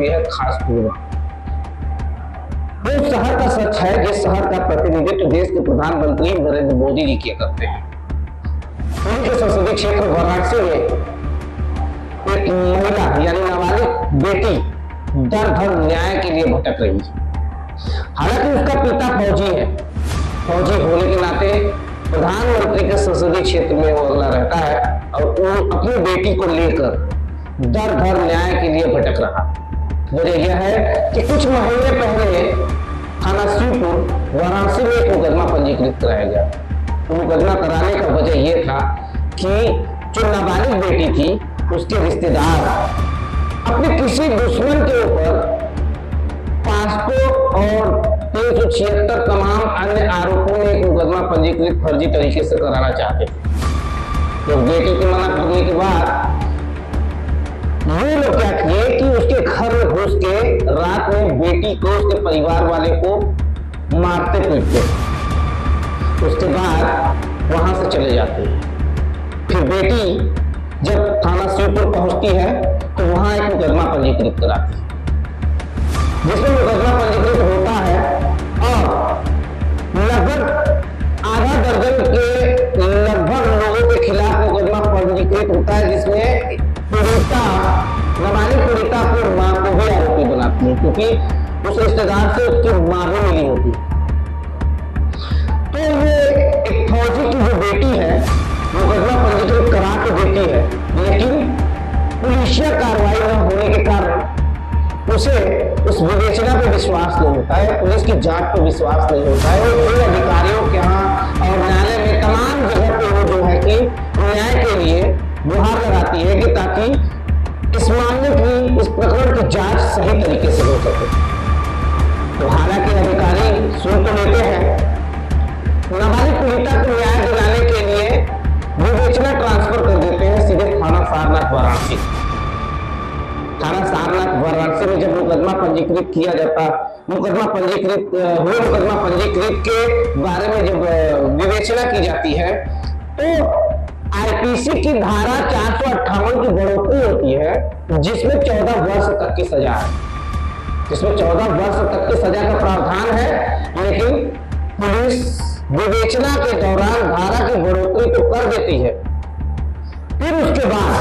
बेहद खास होगा। वो शहर का सच है जिस शहर का प्रतिनिधित्व देश के प्रधानमंत्री नरेंद्र मोदी जी किया करते हैं। उनके संसदीय क्षेत्र वाराणसी में एक महिला यानी नाबालिग बेटी दर दर न्याय के लिए भटक रही है। हालांकि उसका पिता फौजी है, फौजी होने के नाते प्रधानमंत्री के संसदीय क्षेत्र में वो अगला रहता है और वो अपनी बेटी को लेकर दर दर न्याय के लिए भटक रहा। वजह यह है कि कुछ महीने पहले थाना शिवपुर वाराणसी में एक मुकदमा पंजीकृत कराया गया। तो मुकदमा कराने का वजह यह था कि जो नाबालिग बेटी थी उसके रिश्तेदार अपने किसी दुश्मन के ऊपर पासपोर्ट और 376 तमाम अन्य आरोपों में एक मुकदमा पंजीकृत फर्जी तरीके से कराना चाहते थे। तो बेटी की मना करने के बाद ये लोग क्या किए कि उसके घर में घुस के रात में बेटी को उसके परिवार वाले को मारते पीटते, उसके बाद वहां से चले जाते हैं। फिर बेटी जब थाना शिवपुर पहुंचती है तो वहां एक मुकदमा पंजीकृत कराती है, जिसमें मुकदमा पंजीकृत होता है और लगभग आधा दर्जन के लगभग लोगों के खिलाफ मुकदमा पंजीकृत होता है, जिसमें पीड़िता नाबालिग पीड़िता अपनी मां को भी आरोपी बनाती है क्योंकि उस रिश्तेदार से उसकी मां भी मिली होती है। तो ये एक फौजी की जो बेटी है मुकदमा पंजीकृत करा के देती है, लेकिन पुलिसिया कार्रवाई न होने के कारण उसे उस विवेचना पे विश्वास नहीं होता है, पुलिस की जांच पे विश्वास नहीं होता है। और अधिकारियों के यहाँ और न्यायालय में तमाम जगह पे वो जो है कि न्याय के लिए गुहार लगाती है कि ताकि इस मामले की इस प्रकरण की जांच सही तरीके से हो सके। तो हालांकि अधिकारी सुन तो लेते हैं, नाबालिग पीड़िता को न्याय दिलाने के लिए विवेचना ट्रांसफर कर देते हैं सीधे थाना सारनाथ वाराणसी। थाना सारनाथ वाराणसी में जब मुकदमा पंजीकृत किया जाता, मुकदमा पंजीकृत के बारे में जब विवेचना की जाती है तो आईपीसी की धारा 458 की बढ़ोतरी होती है, जिसमें 14 वर्ष तक की सजा है, जिसमें 14 वर्ष तक की सजा का प्रावधान है। लेकिन पुलिस विवेचना के दौरान धारा की बढ़ोतरी तो कर देती है, फिर उसके बाद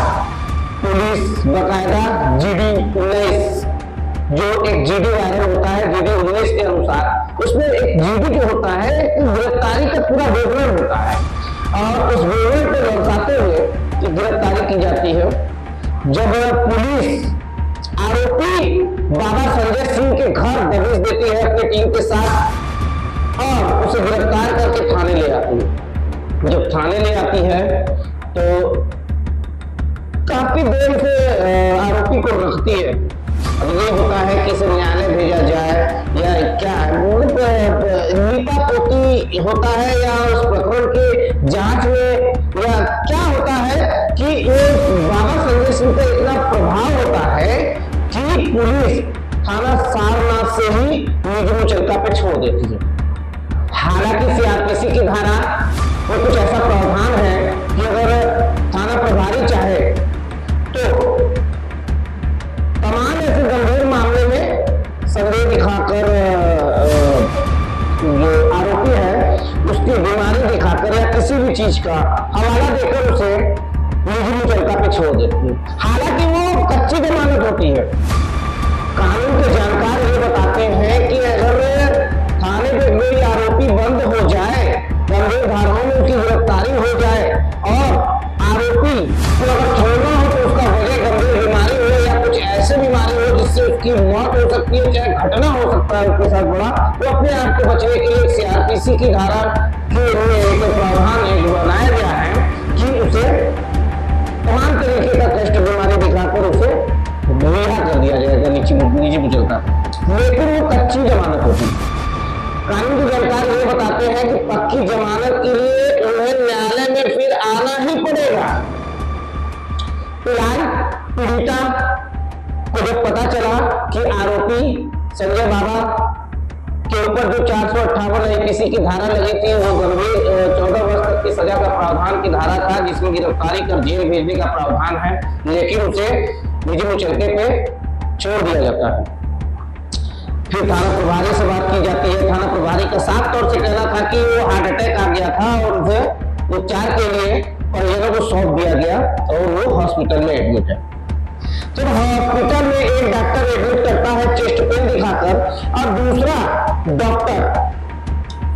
पुलिस बकायदा जीडी 19 जो एक जीडी वायरल होता है, जीडी 19 के अनुसार उसमें एक जीडी जो होता है गिरफ्तारी का पूरा विवरण होता है और उस विवरण को दर्शाते हुए गिरफ्तारी की जाती है। जब पुलिस आरोपी बाबा संजय सिंह के घर दबिश देती है अपनी टीम के साथ और उसे गिरफ्तार करके थाने ले आती है। जब थाने ले आती है तो काफी देर से आरोपी को रखती है। अब ये होता है कि इसे न्यायालय भेजा जाए या क्या लीपापोती होता है या उस प्रकरण के जांच में या क्या होता है कि ये बाबा संजय सिंह का इतना प्रभाव होता है कि पुलिस थाना सारनाथ से ही निजी मुचलका पे छोड़ देती है। हालांकि सीआरपीसी की धारा में कुछ ऐसा प्रावधान है कि अगर थाना प्रभारी चाहे तो तमाम ऐसे गंभीर मामले में संदेह दिखाकर जो आरोपी है उसकी बीमारी दिखाकर या किसी भी चीज का हवाला देकर उसे निजी मुचलका पे छोड़ देती है। हालांकि वो कच्ची जमानत होती है। कानून के जानकार ये बताते हैं कि अगर थाने पे कोई आरोपी बंद हो जाए, गंभीर धाराओं में उसकी गिरफ्तारी हो जाए और आरोपी को अगर छोड़ना हो तो उसका वजह गंभीर बीमारी हो या कुछ ऐसी बीमारी हो जिससे उसकी मौत हो सकती है, चाहे घटना हो सकता है उसके साथ बड़ा, तो अपने आप को बचने के लिए सीआरपीसी की धारा के एक प्रावधान एक बनाया गया है कि उसे तमाम तरीके का कष्ट बीमारी दिखाकर उसे रिहा कर दिया जाएगा निजी मुचलका। लेकिन वो कच्ची जमानत होती है। कानून के जानकार ये बताते हैं कि पक्की जमानत के लिए उन्हें न्यायालय में फिर आना ही पड़ेगा। फिलहाल पीड़िता को जब पता चला कि आरोपी संजय बाबा के ऊपर जो 458 आईपीसी की धारा लगी थी वो गंभीर 14 वर्ष तक की सजा का प्रावधान की धारा था, जिसमें गिरफ्तारी कर जेल भेजने का प्रावधान है, लेकिन उसे निजी मुचलके पे छोड़ दिया जाता है। फिर थाना प्रभारी से बात की जाती है। थाना प्रभारी का साफ तौर से कहना था कि वो हार्ट अटैक आ गया था और उसे उपचार के लिए परिजनों को सौंप दिया गया और वो हॉस्पिटल में एडमिट है। जब हॉस्पिटल में एक डॉक्टर एडमिट करता है चेस्ट पेन दिखाकर और दूसरा डॉक्टर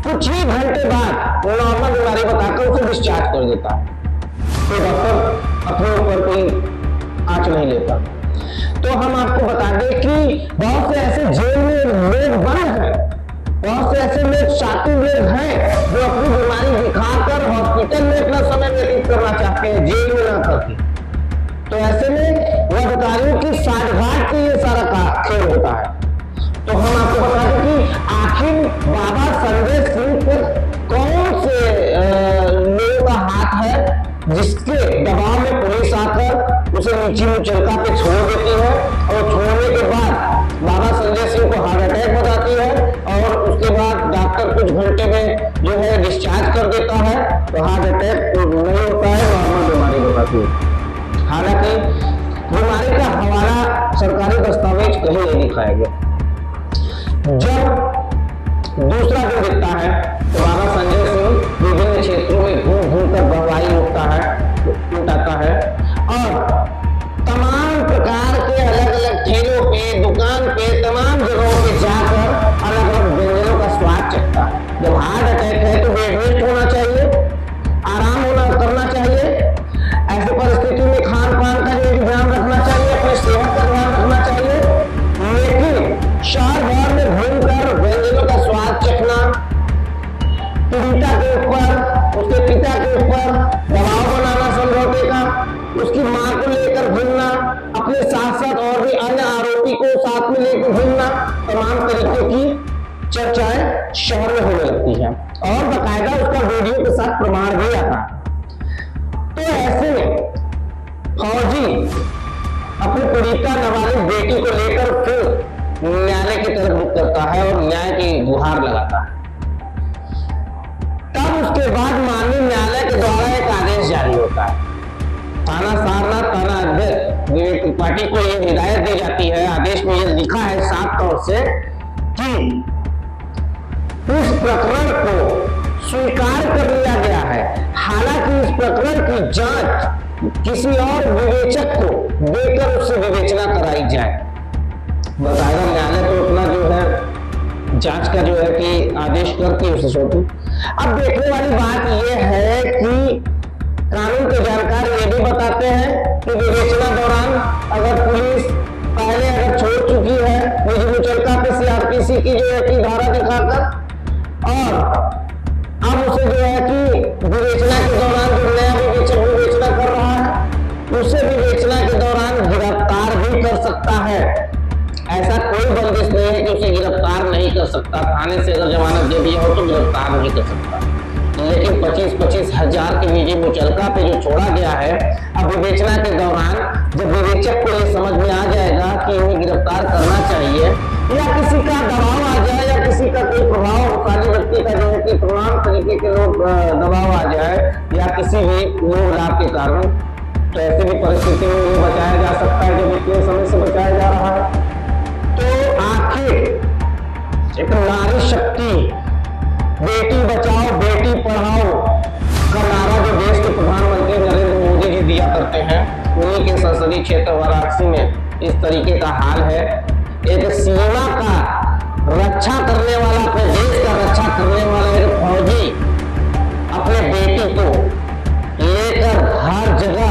कुछ ही घंटे बाद नॉर्मल बीमारी बताकर उसे डिस्चार्ज कर देता है, तो डॉक्टर अपने ऊपर कोई आंच नहीं लेता। तो हम आपको बता दें कि बहुत से ऐसे जेल में लोग बंद हैं, बहुत से ऐसे लोग साथी लोग हैं जो अपनी बीमारी दिखाकर हॉस्पिटल में अपना समय व्यतीत करना चाहते हैं, जेल में ना करके। तो ऐसे में वह अधिकारियों की साठगांठ से ये सारा खेल होता है। तो हम आपको बता दें कि आखिर बाबा संजय सिंह पर कौन से लोगों का हाथ है जिसके दबाव में पुलिस आकर उसे नीची मुचलका पे छोड़ देती है और छोड़ने के बाद बाबा संजय सिंह को हार्ट अटैक हो जाती है और उसके बाद डॉक्टर कुछ घंटे में जो है डिस्चार्ज कर देता है। तो हार्ट अटैक नहीं होता है, नॉर्मल बीमारी बताती है। हालांकि बीमारी का हवाला सरकारी दस्तावेज कहीं नहीं दिखाया गया। जब दूसरा दिन दिखता है तो बाबा संजय सिंह विभिन्न क्षेत्रों में घूम घूम कर गवाही उठाता है और तमाम प्रकार के अलग अलग ठेलों पे, दुकान पे, तमाम जगहों पे जाकर अलग अलग व्यंजनों का स्वाद चखता है। जब हार्ट अटैक है तो बेड रेस्ट होना चाहिए, आराम करना चाहिए। ऐसी परिस्थिति में खान पान का जो ध्यान रखना चाहिए, अपनी सेहत का ध्यान रखना चाहिए। लेकिन शहर भर में घूमकर व्यंजनों का स्वाद चखना, पीड़िता के ऊपर, उसके पिता के ऊपर दबाव बनाना समझौते का, उसकी मां को लेकर घूमना, अपने साथ साथ और भी अन्य आरोपी को साथ में लेकर घूमना, तमाम तरीके की चर्चाएं शहर में होने लगती है और बाकायदा उसका वीडियो के साथ प्रमाण भी आता है। तो ऐसे में फौजी अपनी पीड़िता नाबालिग बेटी को लेकर फिर न्यायालय की तरफ रुख करता है और न्याय की गुहार लगाता है। तब उसके बाद माननीय न्यायालय के द्वारा एक आदेश जारी होता है। थाना सारनाथ थाना अध्यक्ष विवेक त्रिपाठी को यह हिदायत दी जाती है, आदेश में यह लिखा है साफ तौर से कि इस प्रकरण को स्वीकार कर लिया गया है। हालांकि इस प्रकरण की जांच किसी और विवेचक को देकर उससे विवेचना कराई जाए। बकायदा न्यायालय तो अपना जो है जांच का जो है कि आदेश करके उसे सौंपी। अब देखने वाली बात यह है कि कानून के जानकार ये भी बताते हैं कि विवेचना दौरान अगर पुलिस पहले अगर छोड़ चुकी है निजी मुचलका पे सीआरपीसी की जो है कि धारा दिखाकर, और अब उसे जो है कि विवेचना के दौरान जो नया विवेचक विवेचना कर रहा है उसे विवेचना के दौरान गिरफ्तार भी कर सकता है। ऐसा कोई बंदिश नहीं है कि उसे गिरफ्तार नहीं कर सकता। थाने से अगर जमानत दे दिया हो तो गिरफ्तार नहीं कर सकता। लेकिन 25-25 हजार के निजी मुचलका पे जो छोड़ा गया है, अब विवेचना के दौरान जब विवेचक को ये समझ में आ जाएगा कि इन्हें गिरफ्तार करना चाहिए या किसी का दबाव आ जाए या किसी का कोई प्रभावशाली व्यक्ति का जो है कि तमाम तरीके के लोग दबाव आ जाए या किसी भी लोग लाभ के कारण, तो ऐसे भी परिस्थिति में उन्हें बचाया जा सकता है जब इतने समय से बचाया जा रहा है। तो आखिर एक नारी शक्ति, बेटी बचाओ बेटी पढ़ाओ का नारा जो देश के प्रधानमंत्री नरेंद्र मोदी जी दिया करते हैं, उन्हीं के संसदीय क्षेत्र वाराणसी में इस तरीके का हाल है। एक सीमा का रक्षा करने वाला, अपने देश का रक्षा करने वाला एक फौजी अपने बेटी को लेकर हर जगह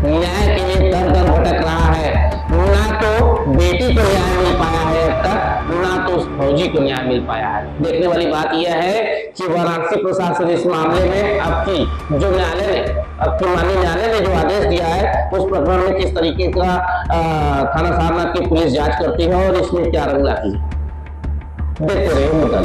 न्याय के लिए दर दर भटक रहा है। ना तो बेटी को न्याय मिल पाया है अब तक, ना तो उस फौजी को न्याय मिल पाया है। देखने वाली बात यह है कि वाराणसी प्रशासन इस मामले में अब की जो न्यायालय ने, अब की माननीय न्यायालय ने जो आदेश दिया है उस प्रकरण में किस तरीके का थाना सारनाथ की पुलिस जांच करती है और इसमें क्या रंग लाती है। देखते रहिए मुद्दा।